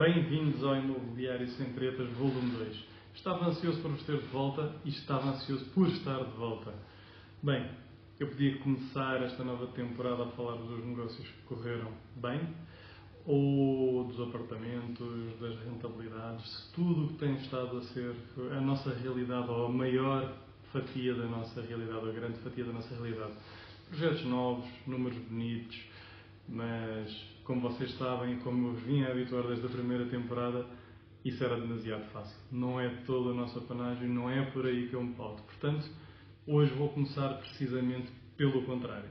Bem-vindos ao Imobiliário Sem Tretas, volume 2. Estava ansioso por vos ter de volta e estava ansioso por estar de volta. Bem, eu podia começar esta nova temporada a falar dos negócios que correram bem, ou dos apartamentos, das rentabilidades, tudo o que tem estado a ser a nossa realidade, ou a maior fatia da nossa realidade, ou a grande fatia da nossa realidade. Projetos novos, números bonitos, mas como vocês sabem, como eu vos vim a habituar desde a primeira temporada, isso era demasiado fácil. Não é todo o nosso apanágio, não é por aí que eu me pauto. Portanto, hoje vou começar precisamente pelo contrário.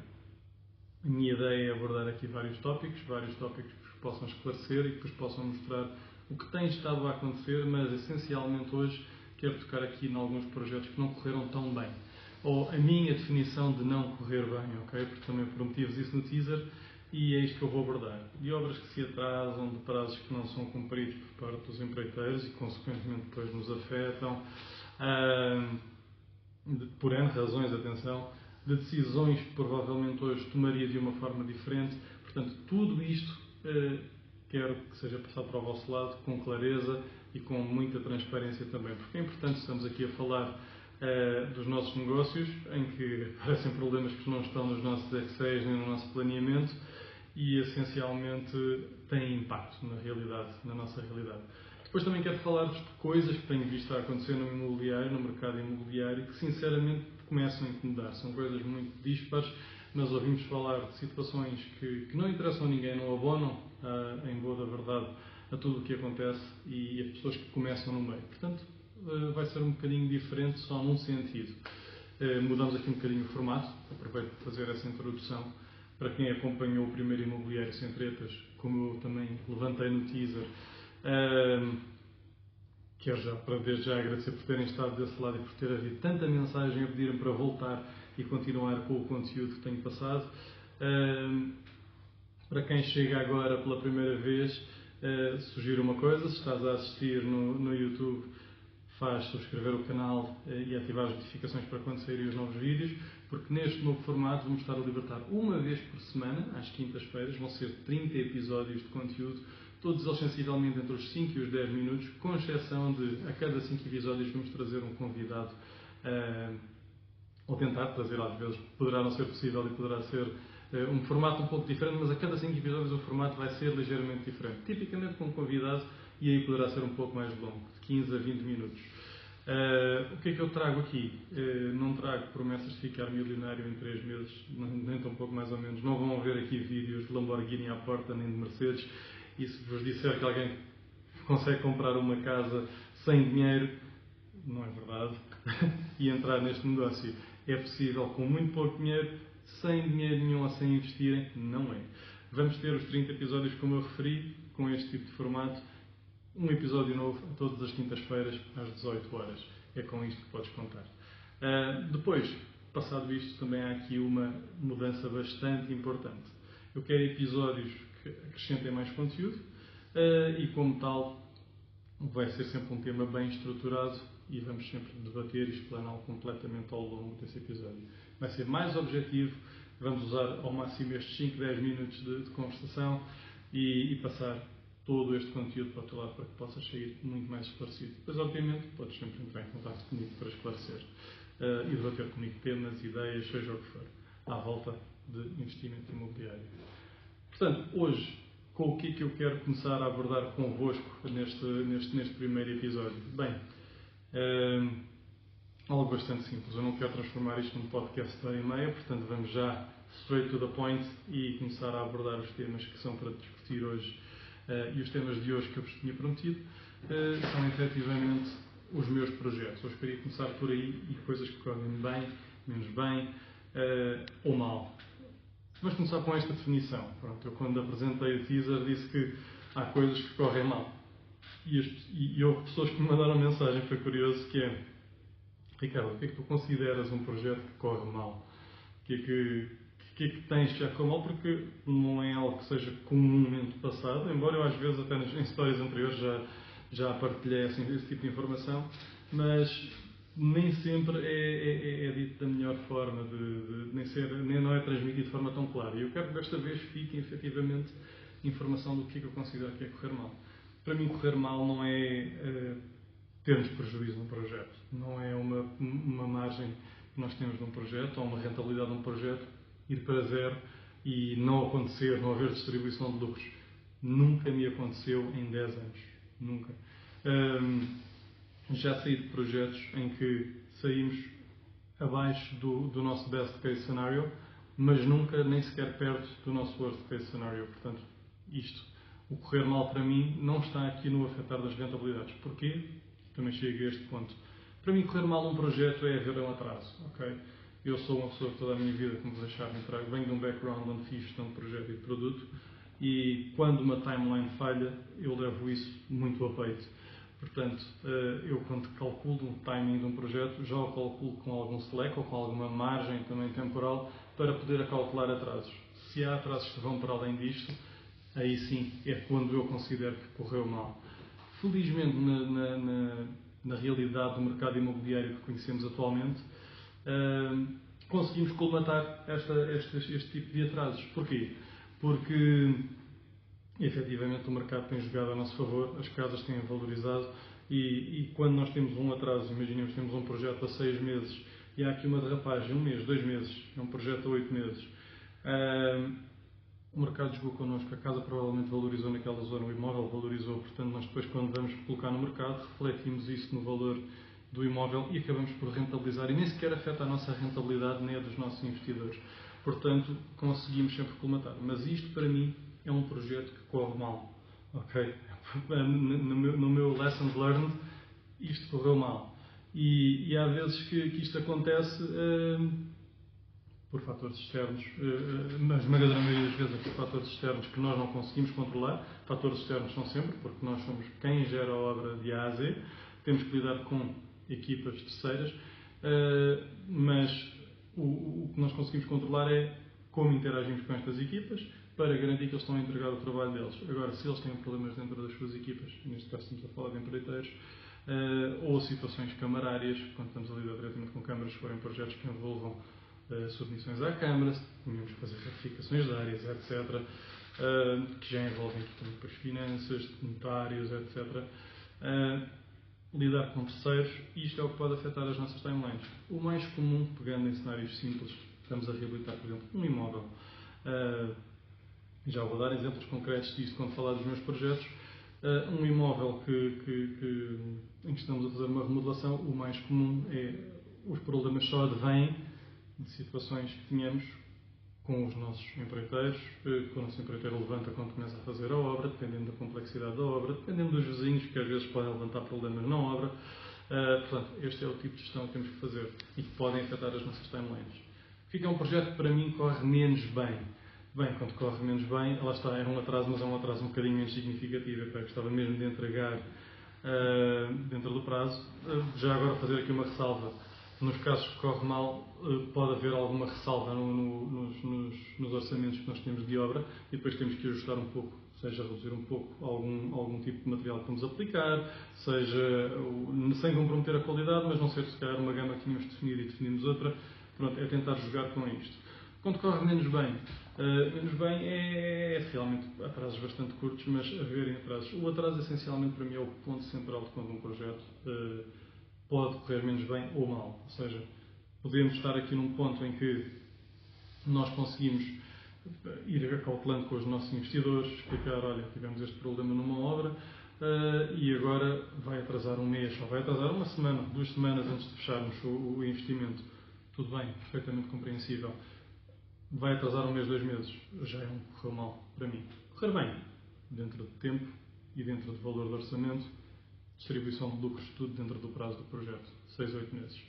A minha ideia é abordar aqui vários tópicos que vos possam esclarecer e que vos possam mostrar o que tem estado a acontecer, mas essencialmente hoje quero tocar aqui em alguns projetos que não correram tão bem. Ou a minha definição de não correr bem, ok? Porque também prometi-vos isso no teaser e é isto que eu vou abordar. De obras que se atrasam, de prazos que não são cumpridos por parte dos empreiteiros e consequentemente depois nos afetam, por N razões, atenção, de decisões que provavelmente hoje tomaria de uma forma diferente. Portanto, tudo isto quero que seja passado para o vosso lado com clareza e com muita transparência também, porque é importante, estamos aqui a falar dos nossos negócios, em que aparecem problemas que não estão nos nossos Excel nem no nosso planeamento e essencialmente têm impacto na realidade, na nossa realidade. Depois também quero falar-vos de coisas que tenho visto a acontecer no imobiliário, no mercado imobiliário, que sinceramente começam a incomodar. São coisas muito dispares, mas ouvimos falar de situações que não interessam a ninguém, não abonam, em boa da verdade, a tudo o que acontece e as pessoas que começam no meio. Portanto, vai ser um bocadinho diferente, só num sentido. Mudamos aqui um bocadinho o formato, aproveito para fazer essa introdução. Para quem acompanhou o primeiro Imobiliário Sem Tretas, como eu também levantei no teaser, quero desde já agradecer por terem estado desse lado e por ter havido tanta mensagem a pedirem para voltar e continuar com o conteúdo que tenho passado. Para quem chega agora pela primeira vez, sugiro uma coisa: se estás a assistir no YouTube, faz subscrever o canal e ativar as notificações para quando saírem os novos vídeos, porque neste novo formato vamos estar a libertar uma vez por semana, às quintas-feiras, vão ser 30 episódios de conteúdo, todos eles sensivelmente entre os 5 e os 10 minutos, com exceção de, a cada 5 episódios, vamos trazer um convidado, ou tentar trazer, às vezes poderá não ser possível e poderá ser um formato um pouco diferente, mas a cada 5 episódios o formato vai ser ligeiramente diferente, tipicamente com um convidado, e aí poderá ser um pouco mais longo, de 15 a 20 minutos. O que é que eu trago aqui? Não trago promessas de ficar milionário em 3 meses, nem tão pouco mais ou menos. Não vão haver aqui vídeos de Lamborghini à porta, nem de Mercedes. E se vos disser que alguém consegue comprar uma casa sem dinheiro, não é verdade. E entrar neste negócio é possível com muito pouco dinheiro, sem dinheiro nenhum ou sem investirem, não é. Vamos ter os 30 episódios, como eu referi, com este tipo de formato. Um episódio novo todas as quintas-feiras às 18 horas. É com isto que podes contar. Depois, passado isto, também há aqui uma mudança bastante importante. Eu quero episódios que acrescentem mais conteúdo e, como tal, vai ser sempre um tema bem estruturado e vamos sempre debater e explaná-lo completamente ao longo desse episódio. Vai ser mais objetivo, vamos usar ao máximo estes 5, 10 minutos de conversação e passar todo este conteúdo para o teu lado para que possas sair muito mais esclarecido. Depois, obviamente, podes sempre entrar em contato comigo para esclarecer e debater comigo temas, ideias, seja o que for, à volta de investimento imobiliário. Portanto, hoje, com o que é que eu quero começar a abordar convosco neste primeiro episódio? Bem, algo bastante simples. Eu não quero transformar isto num podcast de hora e meia, portanto vamos já straight to the point e começar a abordar os temas que são para discutir hoje. E os temas de hoje que eu vos tinha prometido são efetivamente os meus projetos. Hoje queria começar por aí e coisas que correm bem, menos bem ou mal. Vamos começar com esta definição. Pronto, eu quando apresentei o teaser disse que há coisas que correm mal. E houve pessoas que me mandaram mensagem, foi curioso, que é: Ricardo, o que é que tu consideras um projeto que corre mal? O que é que tens que já corre mal? Porque não é algo que seja comumente passado, embora eu às vezes até em histórias anteriores já partilhei esse tipo de informação, mas nem sempre é dito da melhor forma, nem não é transmitido de forma tão clara. E eu quero que desta vez fique efetivamente informação do que é que eu considero que é correr mal. Para mim, correr mal não é termos prejuízo num projeto. Não é uma margem que nós temos num projeto ou uma rentabilidade num projeto ir para zero e não acontecer, não haver distribuição de lucros. Nunca me aconteceu em 10 anos. Nunca. Já saí de projetos em que saímos abaixo do nosso best case scenario, mas nunca nem sequer perto do nosso worst case scenario. Portanto, o correr mal para mim não está aqui no afetar das rentabilidades. Porquê? Também chego a este ponto. Para mim, correr mal num projeto é haver um atraso. Okay? Eu sou uma pessoa que toda a minha vida, como vos deixar entrar, venho de um background onde fiz gestão de projeto e de produto, e quando uma timeline falha, eu levo isso muito a peito. Portanto, eu quando calculo um timing de um projeto, já o calculo com algum slack ou com alguma margem também temporal para poder calcular atrasos. Se há atrasos que vão para além disto, aí sim é quando eu considero que correu mal. Felizmente, na realidade do mercado imobiliário que conhecemos atualmente, conseguimos colmatar este tipo de atrasos. Porquê? Porque efetivamente o mercado tem jogado a nosso favor, as casas têm valorizado e quando nós temos um atraso, imaginemos que temos um projeto a 6 meses e há aqui uma derrapagem, 1 mês, 2 meses, é um projeto a 8 meses, o mercado jogou connosco, a casa provavelmente valorizou naquela zona, o imóvel valorizou, portanto nós depois quando vamos colocar no mercado refletimos isso no valor do imóvel e acabamos por rentabilizar e nem sequer afeta a nossa rentabilidade nem a dos nossos investidores. Portanto, conseguimos sempre colmatar. Mas isto para mim é um projeto que corre mal. Ok? No meu lessons learned, isto correu mal. E há vezes que isto acontece por fatores externos, na esmagadora maioria das vezes é por fatores externos que nós não conseguimos controlar. Fatores externos são sempre, porque nós somos quem gera a obra de A a Z, temos que lidar com equipas terceiras, mas o que nós conseguimos controlar é como interagimos com estas equipas para garantir que eles estão a entregar o trabalho deles. Agora, se eles têm problemas dentro das suas equipas, neste caso estamos a falar de empreiteiros, ou situações camarárias, quando estamos a lidar diretamente com câmaras, se forem projetos que envolvam submissões à Câmara, tínhamos que fazer retificações de áreas, etc., que já envolvem também depois finanças, notários, etc., lidar com terceiros, e isto é o que pode afetar as nossas timelines. O mais comum, pegando em cenários simples, estamos a reabilitar, por exemplo, um imóvel. Já vou dar exemplos concretos disto quando falar dos meus projetos. Um imóvel em que estamos a fazer uma remodelação, o mais comum é os problemas só advêm de situações que tínhamos com os nossos empreiteiros, que o nosso empreiteiro levanta quando começa a fazer a obra, dependendo da complexidade da obra, dependendo dos vizinhos, que às vezes podem levantar problemas na obra. Portanto, este é o tipo de gestão que temos que fazer e que podem afetar as nossas timelines. Fica um projeto que para mim corre menos bem. Bem, quando corre menos bem, lá está, é um atraso, mas é um atraso um bocadinho menos significativo. Eu gostava mesmo de entregar dentro do prazo. Já agora fazer aqui uma ressalva. Nos casos que corre mal, pode haver alguma ressalva nos orçamentos que nós temos de obra e depois temos que ajustar um pouco, seja reduzir um pouco algum tipo de material que vamos aplicar, seja sem comprometer a qualidade, mas não ser se calhar uma gama que tínhamos definido e definimos outra. Pronto, é tentar jogar com isto. Quando corre menos bem é realmente atrasos bastante curtos, mas haverem atrasos. O atraso, essencialmente, para mim, é o ponto central de quando um projeto pode correr menos bem ou mal. Ou seja, podemos estar aqui num ponto em que nós conseguimos ir acautelando com os nossos investidores, explicar, olha, tivemos este problema numa obra e agora vai atrasar um mês, ou vai atrasar uma semana, 2 semanas antes de fecharmos o investimento. Tudo bem, perfeitamente compreensível. Vai atrasar 1 mês, 2 meses. Já é correu mal para mim. Correr bem, dentro de tempo e dentro de valor de orçamento, distribuição de lucros, tudo dentro do prazo do projeto, 6 a 8 meses.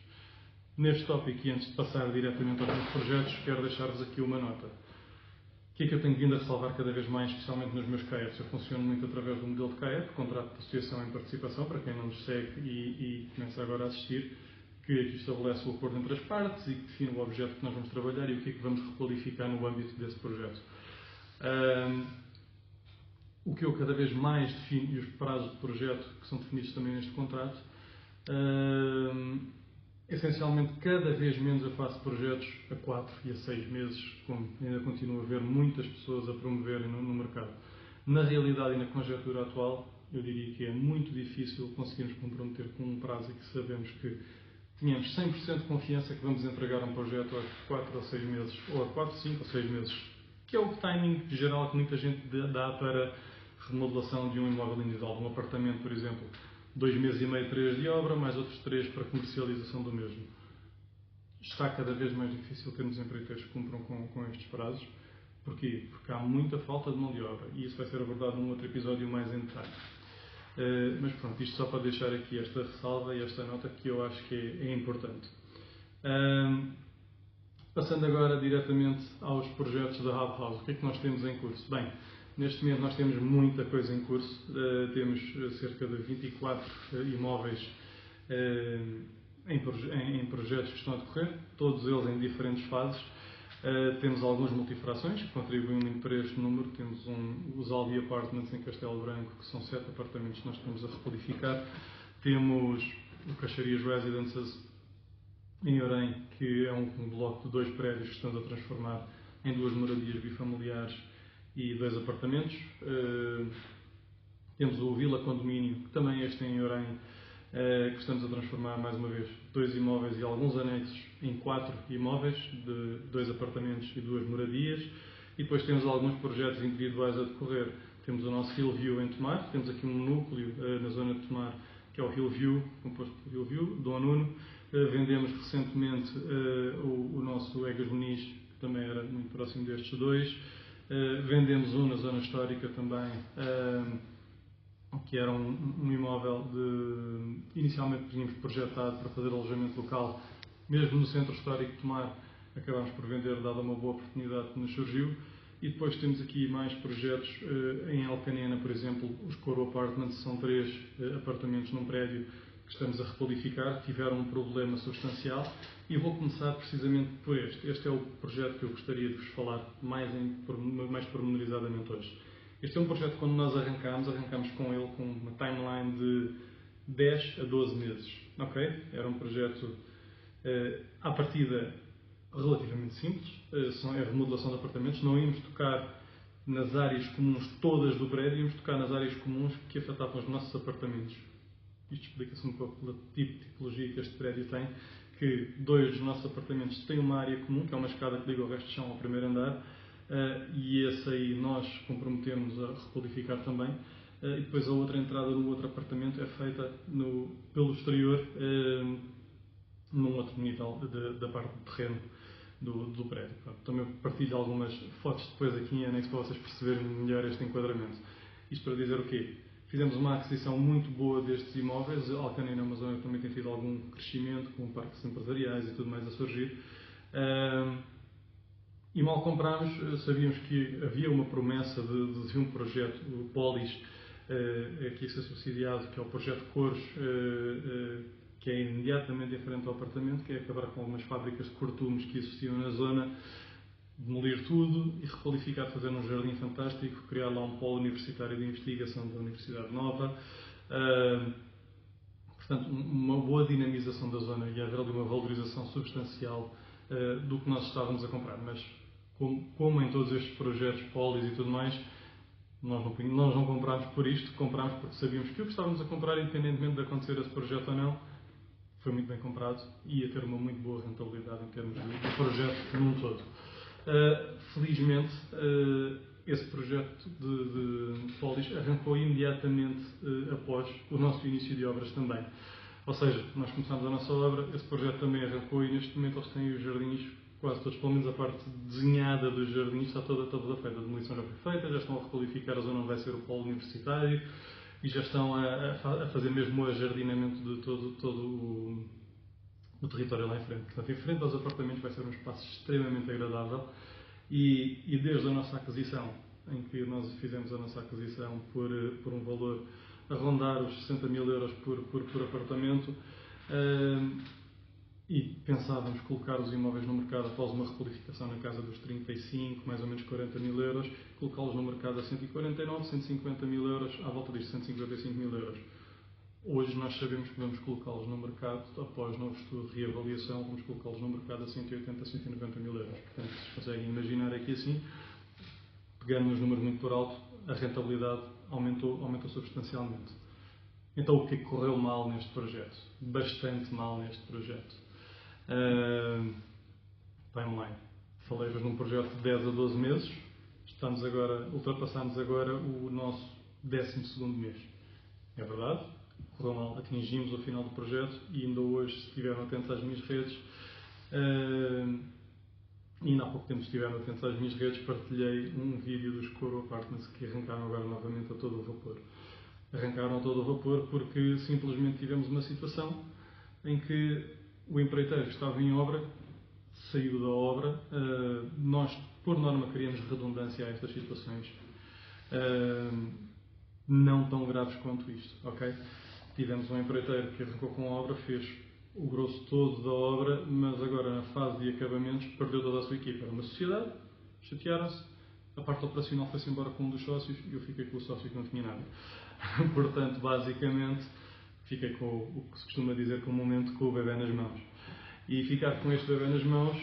Neste tópico, e antes de passar diretamente aos meus projetos, quero deixar-vos aqui uma nota. O que é que eu tenho vindo a ressalvar cada vez mais, especialmente nos meus CAEPs? Eu funciono muito através do modelo de CAEP, Contrato de Associação em Participação, para quem não nos segue e começa agora a assistir, que aqui estabelece o acordo entre as partes e que define o objeto que nós vamos trabalhar e o que é que vamos requalificar no âmbito desse projeto. O que eu cada vez mais defino, e os prazos de projeto que são definidos também neste contrato, essencialmente cada vez menos eu faço projetos a 4 e a 6 meses, como ainda continuo a ver muitas pessoas a promoverem no mercado. Na realidade e na conjectura atual, Eu diria que é muito difícil conseguirmos comprometer com um prazo e que sabemos que tenhamos 100% de confiança que vamos entregar um projeto a 4 ou 6 meses, ou a 4, 5 ou 6 meses, que é o timing geral que muita gente dá para remodelação de um imóvel individual, de um apartamento, por exemplo, 2 meses e meio, 3 de obra, mais outros 3 para comercialização do mesmo. Está cada vez mais difícil termos empreiteiros que cumpram com estes prazos. Porquê? Porque há muita falta de mão de obra e isso vai ser abordado num outro episódio mais em detalhe. Mas pronto, isto só para deixar aqui esta ressalva e esta nota que eu acho que é importante. Passando agora diretamente aos projetos da Hub House, o que é que nós temos em curso? Bem, neste momento nós temos muita coisa em curso, temos cerca de 24 imóveis em projetos que estão a decorrer, todos eles em diferentes fases. Temos algumas multifrações que contribuem muito para este número. Temos os Aldi Apartments em Castelo Branco, que são 7 apartamentos que nós estamos a requalificar. Temos o Caixarias Residences em Orem, que é um bloco de 2 prédios que estamos a transformar em 2 moradias bifamiliares e 2 apartamentos. Temos o Vila Condomínio, que também este em Orem, que estamos a transformar mais uma vez 2 imóveis e alguns anexos em 4 imóveis, de 2 apartamentos e 2 moradias. E depois temos alguns projetos individuais a decorrer. Temos o nosso Hillview em Tomar, temos aqui um núcleo na zona de Tomar, que é o Hillview, composto por Hillview, Dom Nuno. Vendemos recentemente o nosso Egas Muniz, que também era muito próximo destes 2. Vendemos na zona histórica também, que era um imóvel inicialmente tínhamos projetado para fazer alojamento local, mesmo no centro histórico de Tomar, acabámos por vender, dada uma boa oportunidade que nos surgiu. E depois temos aqui mais projetos em Alcanena, por exemplo, os Coro Apartments, são 3 apartamentos num prédio que estamos a requalificar, tiveram um problema substancial e vou começar precisamente por este. Este é o projeto que eu gostaria de vos falar mais pormenorizadamente hoje. Este é um projeto que quando nós arrancámos com ele com uma timeline de 10 a 12 meses. Okay? Era um projeto à partida relativamente simples, é a remodelação de apartamentos, não íamos tocar nas áreas comuns todas do prédio, íamos tocar nas áreas comuns que afetavam os nossos apartamentos. Isto explica-se um pouco pela tipologia que este prédio tem, que 2 dos nossos apartamentos têm uma área comum, que é uma escada que liga o resto do chão ao primeiro andar, e esse aí nós comprometemos a requalificar também. E depois a outra entrada no outro apartamento é feita pelo exterior, num outro nível da parte do terreno do prédio. Também partilho algumas fotos depois aqui em anexo para vocês perceberem melhor este enquadramento. Isto para dizer o quê? Fizemos uma aquisição muito boa destes imóveis. Alcanena é uma zona que também tem tido algum crescimento, com parques empresariais e tudo mais a surgir. E mal comprámos, sabíamos que havia uma promessa de um projeto, o Polis, aqui a ser subsidiado, que é o projeto Cores, que é imediatamente diferente ao apartamento, que é acabar com algumas fábricas de cortumes que existiam na zona, demolir tudo e requalificar, fazer um jardim fantástico, criar lá um polo universitário de investigação da Universidade Nova. Portanto, uma boa dinamização da zona e haver ali uma valorização substancial do que nós estávamos a comprar. Mas, como em todos estes projetos, polis e tudo mais, nós não comprámos por isto, comprámos porque sabíamos que o que estávamos a comprar, independentemente de acontecer esse projeto ou não, foi muito bem comprado e ia ter uma muito boa rentabilidade em termos de projeto num todo. Felizmente, esse projeto de polis arrancou imediatamente após o nosso início de obras também. Ou seja, nós começámos a nossa obra, esse projeto também arrancou e neste momento eles têm os jardins quase todos, pelo menos a parte desenhada dos jardins está toda feita. A demolição já foi feita, já estão a requalificar a zona onde vai ser o polo universitário e já estão a fazer mesmo o ajardinamento de todo o território lá em frente. Portanto, em frente aos apartamentos vai ser um espaço extremamente agradável e desde a nossa aquisição, em que nós fizemos a nossa aquisição por um valor a rondar os 60 mil euros por apartamento, e pensávamos colocar os imóveis no mercado após uma requalificação na casa dos 35, mais ou menos 40 mil euros, colocá-los no mercado a 149, 150 mil euros, à volta disto, 155 mil euros. Hoje nós sabemos que vamos colocá-los no mercado, após novo estudo de reavaliação, vamos colocá-los no mercado a 180, 190 mil euros. Portanto, se conseguem imaginar aqui assim, pegando nos números muito por alto, a rentabilidade aumentou substancialmente. Então, o que correu mal neste projeto? Bastante mal neste projeto. Timeline. Falei-vos num projeto de 10 a 12 meses. Ultrapassamos agora o nosso 12º mês. É verdade, correu mal. Atingimos o final do projeto e ainda hoje, se estiveram atentos às minhas redes, e ainda há pouco tempo estiveram atentos às minhas redes, partilhei um vídeo dos Coro Apartments que arrancaram agora novamente a todo o vapor. Arrancaram a todo o vapor porque simplesmente tivemos uma situação em que o empreiteiro que estava em obra saiu da obra. Nós, por norma, criamos redundância a estas situações, não tão graves quanto isto, ok? Tivemos um empreiteiro que arrancou com a obra, fez o grosso todo da obra, mas agora na fase de acabamentos perdeu toda a sua equipa. Era uma sociedade, chatearam-se, a parte operacional foi-se embora com um dos sócios e eu fiquei com o sócio que não tinha nada. Portanto, basicamente, fiquei com o que se costuma dizer comumente com o bebê nas mãos. E ficar com este bebê nas mãos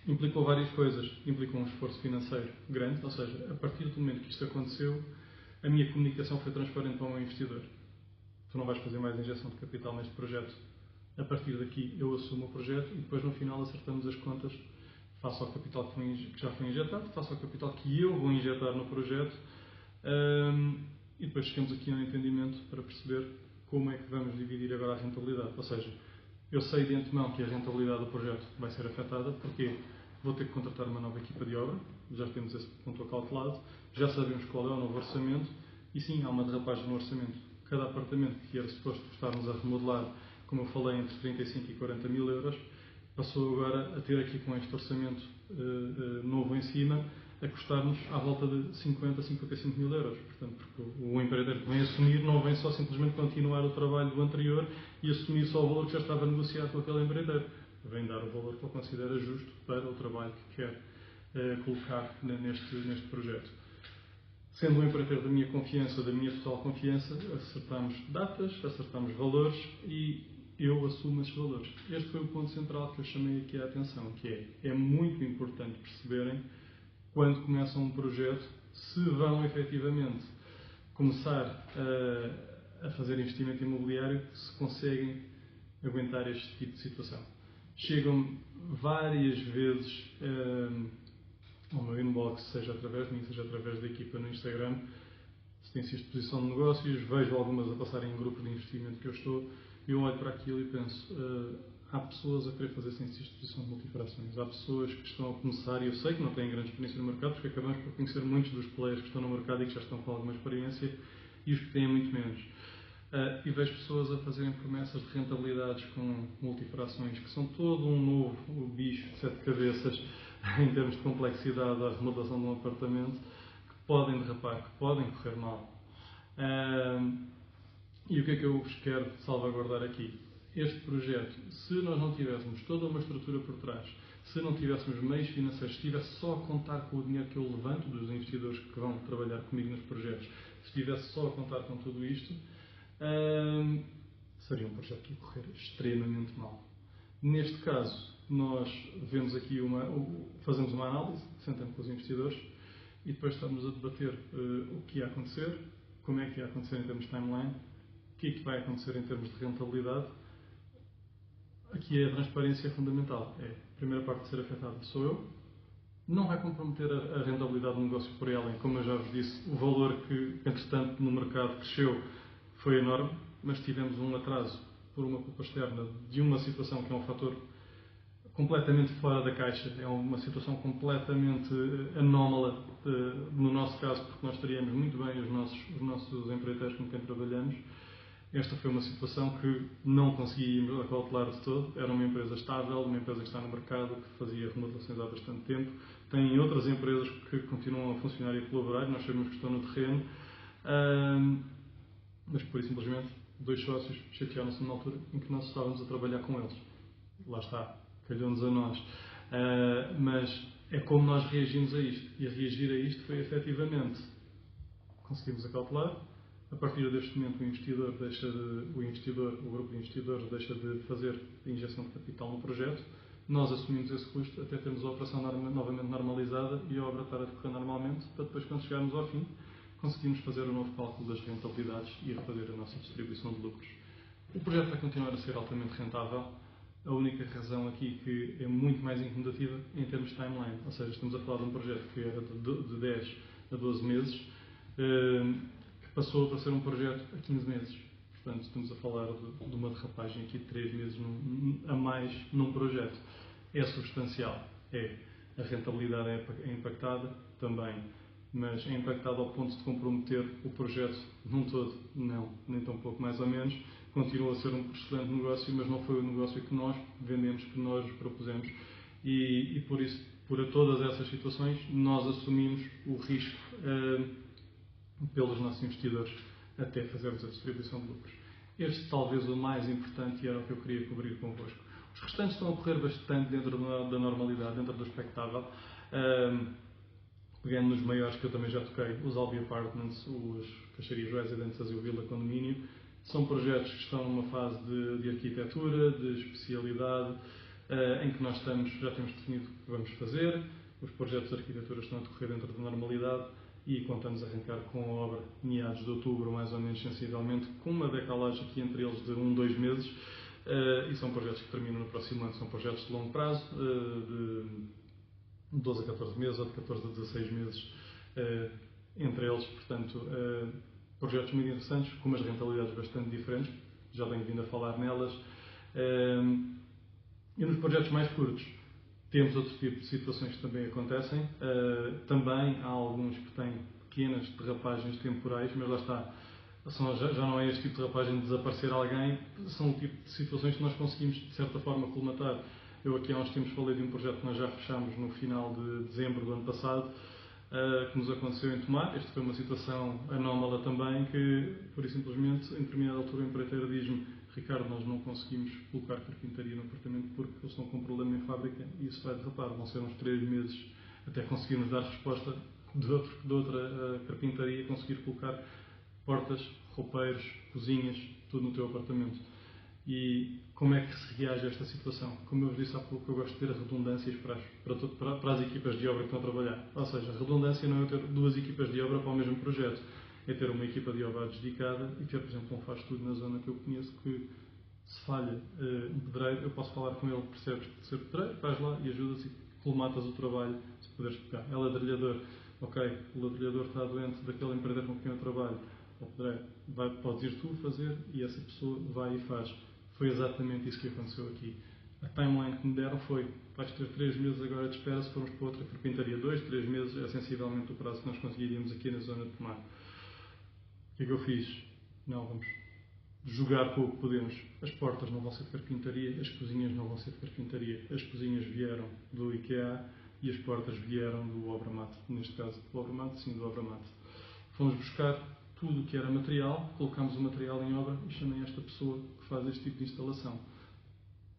implicou várias coisas. Implicou um esforço financeiro grande, ou seja, a partir do momento que isto aconteceu, a minha comunicação foi transparente para o meu investidor. Tu não vais fazer mais injeção de capital neste projeto. A partir daqui eu assumo o projeto e depois no final acertamos as contas face ao capital que já foi injetado, face ao capital que eu vou injetar no projeto, e depois chegamos aqui a um entendimento para perceber como é que vamos dividir agora a rentabilidade. Ou seja, eu sei de antemão que a rentabilidade do projeto vai ser afetada, porque vou ter que contratar uma nova equipa de obra, já temos esse ponto calculado, já sabemos qual é o novo orçamento, e sim, há uma derrapagem no orçamento. Cada apartamento que era suposto estarmos a remodelar, como eu falei, entre 35 e 40 mil euros, passou agora a ter aqui com este orçamento novo em cima, a custar-nos à volta de 50 a 55 mil euros. Portanto, porque o empreiteiro que vem assumir não vem só simplesmente continuar o trabalho do anterior e assumir só o valor que já estava negociado com aquele empreiteiro. Vem dar o valor que ele considera justo para o trabalho que quer colocar neste projeto. Sendo um empreiteiro da minha confiança, da minha total confiança, acertamos datas, acertamos valores e eu assumo esses valores. Este foi o ponto central que eu chamei aqui a atenção, que é muito importante perceberem, quando começam um projeto, se vão efetivamente começar a fazer investimento imobiliário, se conseguem aguentar este tipo de situação. Chegam várias vezes ao meu inbox, seja através de mim, seja através da equipa no Instagram, se tem sido exposição de negócios, vejo algumas a passarem em grupos de investimento que eu estou, e eu olho para aquilo e penso, há pessoas a querer fazer sem exposição de multifrações, há pessoas que estão a começar, e eu sei que não têm grande experiência no mercado, porque acabamos por conhecer muitos dos players que estão no mercado e que já estão com alguma experiência, e os que têm muito menos. E vejo pessoas a fazerem promessas de rentabilidades com multifrações, que são todo um novo bicho de 7 cabeças, em termos de complexidade da remodelação de um apartamento, que podem derrapar, que podem correr mal. E o que é que eu vos quero salvaguardar aqui? Este projeto, se nós não tivéssemos toda uma estrutura por trás, se não tivéssemos meios financeiros, se estivesse só a contar com o dinheiro que eu levanto dos investidores que vão trabalhar comigo nos projetos, se estivesse só a contar com tudo isto, seria um projeto que ia correr extremamente mal. Neste caso, nós vemos aqui fazemos uma análise, sentamos com os investidores e depois estamos a debater o que ia acontecer, como é que ia acontecer em termos de timeline, o que é que vai acontecer em termos de rentabilidade. Aqui a transparência é fundamental. A primeira parte de ser afetada sou eu. Não vai comprometer a rentabilidade do negócio por ela. Como eu já vos disse, o valor que, entretanto, no mercado cresceu foi enorme, mas tivemos um atraso por uma culpa externa de uma situação que é um fator completamente fora da caixa. É uma situação completamente anómala no nosso caso, porque nós teríamos muito bem os nossos empreiteiros com quem trabalhamos. Esta foi uma situação que não conseguíamos acautelar de todo. Era uma empresa estável, uma empresa que está no mercado, que fazia remodelações há bastante tempo. Tem outras empresas que continuam a funcionar e a colaborar, nós sabemos que estão no terreno. Mas, por simplesmente, 2 sócios chatearam-se numa altura em que nós estávamos a trabalhar com eles. Lá está, calhou-nos a nós. Mas é como nós reagimos a isto. E a reagir a isto foi, efetivamente, conseguimos acautelar. A partir deste momento, o grupo de investidores deixa de fazer a injeção de capital no projeto. nós assumimos esse custo até termos a operação novamente normalizada e a obra estar a decorrer normalmente, para depois, quando chegarmos ao fim, conseguirmos fazer o novo cálculo das rentabilidades e refazer a nossa distribuição de lucros. O projeto vai continuar a ser altamente rentável. A única razão aqui que é muito mais incomodativa em termos de timeline, ou seja, estamos a falar de um projeto que era de 10 a 12 meses, que passou para ser um projeto a 15 meses. Portanto, estamos a falar de uma derrapagem aqui de 3 meses a mais num projeto. É substancial. É. A rentabilidade é impactada também, mas é impactada ao ponto de comprometer o projeto num todo. Não, nem tão pouco, mais ou menos. Continua a ser um excelente negócio, mas não foi o negócio que nós vendemos, que nós propusemos. E por isso, por todas essas situações, nós assumimos o risco pelos nossos investidores até fazermos a distribuição de lucros. Este talvez o mais importante e era o que eu queria cobrir convosco. Os restantes estão a correr bastante dentro da normalidade, dentro do expectável. Pegando nos maiores que eu também já toquei, os Albi Apartments, os Caixarias Residências e o Vila Condomínio, são projetos que estão numa fase de arquitetura, de especialidade, em que nós já temos definido o que vamos fazer. Os projetos de arquitetura estão a decorrer dentro da normalidade e contamos arrancar com a obra meados de outubro, mais ou menos sensivelmente, com uma decalagem aqui entre eles de 2 meses. E são projetos que terminam no próximo ano. São projetos de longo prazo, de 12 a 14 meses ou de 14 a 16 meses entre eles. Portanto, projetos muito interessantes, com umas rentabilidades bastante diferentes, já tenho vindo a falar nelas. E nos projetos mais curtos, temos outro tipo de situações que também acontecem. Também há alguns que têm pequenas derrapagens temporais, mas lá está, já não é este tipo de derrapagem de desaparecer alguém, são o tipo de situações que nós conseguimos, de certa forma, colmatar. Eu aqui há uns tempos falei de um projeto que nós já fechámos no final de dezembro do ano passado, que nos aconteceu em Tomar. Esta foi uma situação anómala também, que, por e simplesmente, em determinada altura, o empreiteiro diz-me: Ricardo, nós não conseguimos colocar carpintaria no apartamento porque eles estão com um problema em fábrica e isso vai derrapar. Vão ser uns 3 meses até conseguirmos dar resposta de outra carpintaria e conseguir colocar portas, roupeiros, cozinhas, tudo no teu apartamento. E como é que se reage a esta situação? Como eu vos disse há pouco, eu gosto de ter redundâncias para as equipas de obra que estão a trabalhar. Ou seja, a redundância não é ter 2 equipas de obra para o mesmo projeto. É ter uma equipa de obra dedicada e ter, por exemplo, um faz-tudo na zona que eu conheço, que se falha um pedreiro, eu posso falar com ele, percebes que ser pedreiro, vais lá e ajudas e colmatas o trabalho, se puderes pegar. É ladrilhador, ok, o ladrilhador está doente daquele empreendedor com quem eu trabalho. O pedreiro, podes ir tu fazer e essa pessoa vai e faz. Foi exatamente isso que aconteceu aqui. A timeline que me deram foi: vais ter 3 meses agora de espera, se formos para outra carpintaria. 2, 3 meses é sensivelmente o prazo que nós conseguiríamos aqui na zona de Tomar. O que é que eu fiz? Não, vamos jogar com o que podemos. As portas não vão ser de carpintaria, as cozinhas não vão ser de carpintaria. As cozinhas vieram do IKEA e as portas vieram do Obramate. Neste caso, do Obramate, sim, do Obramate. Fomos buscar tudo o que era material, colocámos o material em obra e chamei esta pessoa que faz este tipo de instalação.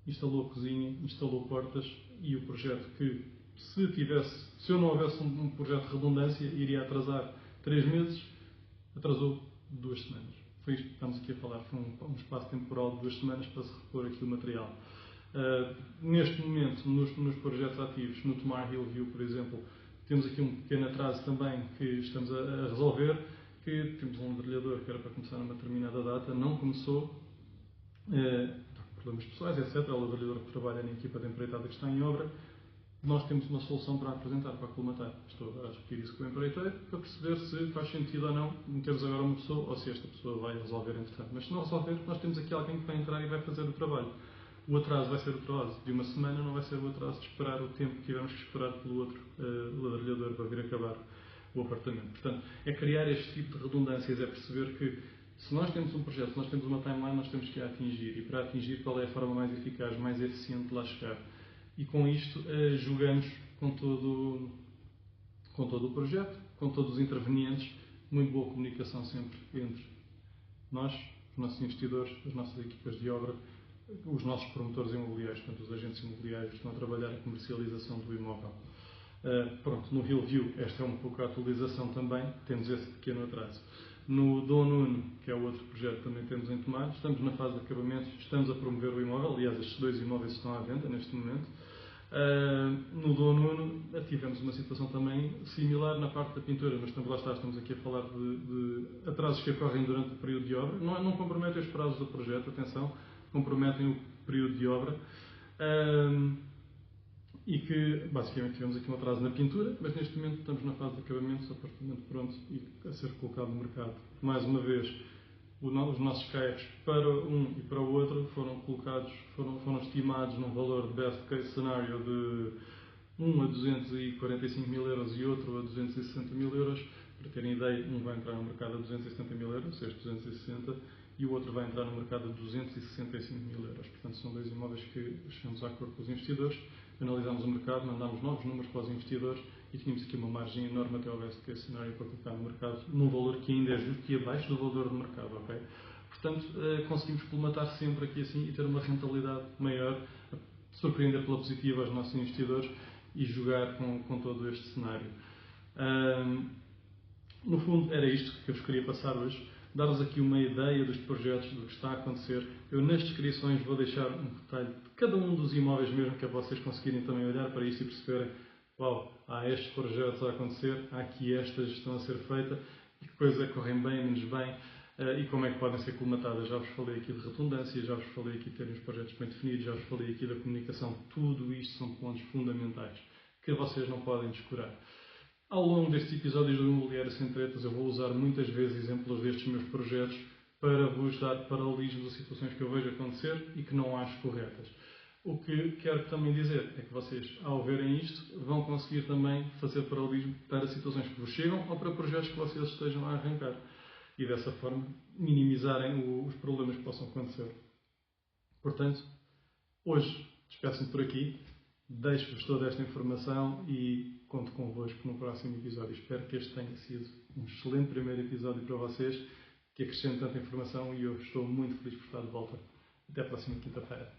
Instalou a cozinha, instalou portas e o projeto que, se eu não houvesse um projeto de redundância, iria atrasar 3 meses, atrasou 2 semanas. Foi isto que estamos aqui a falar, foi um espaço temporal de 2 semanas para se repor aqui o material. Neste momento, nos projetos ativos, no Tomar Hillview, por exemplo, temos aqui um pequeno atraso também que estamos a resolver, que temos um ladrilhador que era para começar numa determinada data, não começou, problemas pessoais, etc. O ladrilhador que trabalha na equipa de empreitada que está em obra. Nós temos uma solução para apresentar, para aclimatar. Estou a discutir isso com o empreiteiro para perceber se faz sentido ou não metermos agora uma pessoa ou se esta pessoa vai resolver entretanto. Mas se não resolver, nós temos aqui alguém que vai entrar e vai fazer o trabalho. O atraso vai ser o atraso de uma semana, não vai ser o atraso de esperar o tempo que tivermos que esperar pelo outro ladrilhador para vir acabar o apartamento. Portanto, é criar este tipo de redundâncias, é perceber que se nós temos um projeto, se nós temos uma timeline, nós temos que a atingir. E para atingir, qual é a forma mais eficaz, mais eficiente de lá chegar? E com isto, jogamos com todo o projeto, com todos os intervenientes, muito boa comunicação sempre entre nós, os nossos investidores, as nossas equipas de obra, os nossos promotores imobiliários, portanto, os agentes imobiliários que estão a trabalhar a comercialização do imóvel. Pronto, no Hillview, esta é um pouco a atualização também, temos esse pequeno atraso. No Dom Nuno, que é o outro projeto que também temos em Tomar, estamos na fase de acabamento, estamos a promover o imóvel, aliás, estes 2 imóveis estão à venda neste momento. No Dom Nuno tivemos uma situação também similar na parte da pintura, mas lá está, estamos aqui a falar de atrasos que ocorrem durante o período de obra. Não comprometem os prazos do projeto, atenção, comprometem o período de obra. E que basicamente tivemos aqui um atraso na pintura, mas neste momento estamos na fase de acabamento, o apartamento pronto e a ser colocado no mercado. Mais uma vez, os nossos CAEFs para um e para o outro foram colocados, foram estimados num valor de best case scenario de um a 245 mil euros e outro a 260 mil euros. Para terem ideia, um vai entrar no mercado a 270 mil euros, este 260, e o outro vai entrar no mercado a 265 mil euros. Portanto, são dois imóveis que chegamos a acordo com os investidores, analisámos o mercado, mandámos novos números para os investidores e tínhamos aqui uma margem enorme até ao best case scenario para colocar no mercado, num valor que ainda é justo e abaixo do valor do mercado, ok? Portanto, conseguimos colmatar sempre aqui assim e ter uma rentabilidade maior, surpreender pela positiva aos nossos investidores e jogar com todo este cenário. No fundo, era isto que eu vos queria passar hoje, dar-vos aqui uma ideia dos projetos, do que está a acontecer. Eu nas descrições vou deixar um detalhe de cada um dos imóveis mesmo, que é para vocês conseguirem também olhar para isto e perceberem, uau, há estes projetos a acontecer, há aqui esta gestão a ser feita, e que coisas correm bem, menos bem, e como é que podem ser colmatadas. Já vos falei aqui de redundância, já vos falei aqui de terem os projetos bem definidos, já vos falei aqui da comunicação. Tudo isto são pontos fundamentais que vocês não podem descurar. Ao longo destes episódios do Imobiliário Sem Tretas, eu vou usar muitas vezes exemplos destes meus projetos para vos dar paralelismos a situações que eu vejo acontecer e que não acho corretas. O que quero também dizer é que vocês, ao verem isto, vão conseguir também fazer paralelismo para situações que vos chegam ou para projetos que vocês estejam a arrancar. E dessa forma minimizarem os problemas que possam acontecer. Portanto, hoje despeço-me por aqui. Deixo-vos toda esta informação e conto convosco no próximo episódio. Espero que este tenha sido um excelente primeiro episódio para vocês, que acrescente tanta informação e eu estou muito feliz por estar de volta. Até a próxima quinta-feira.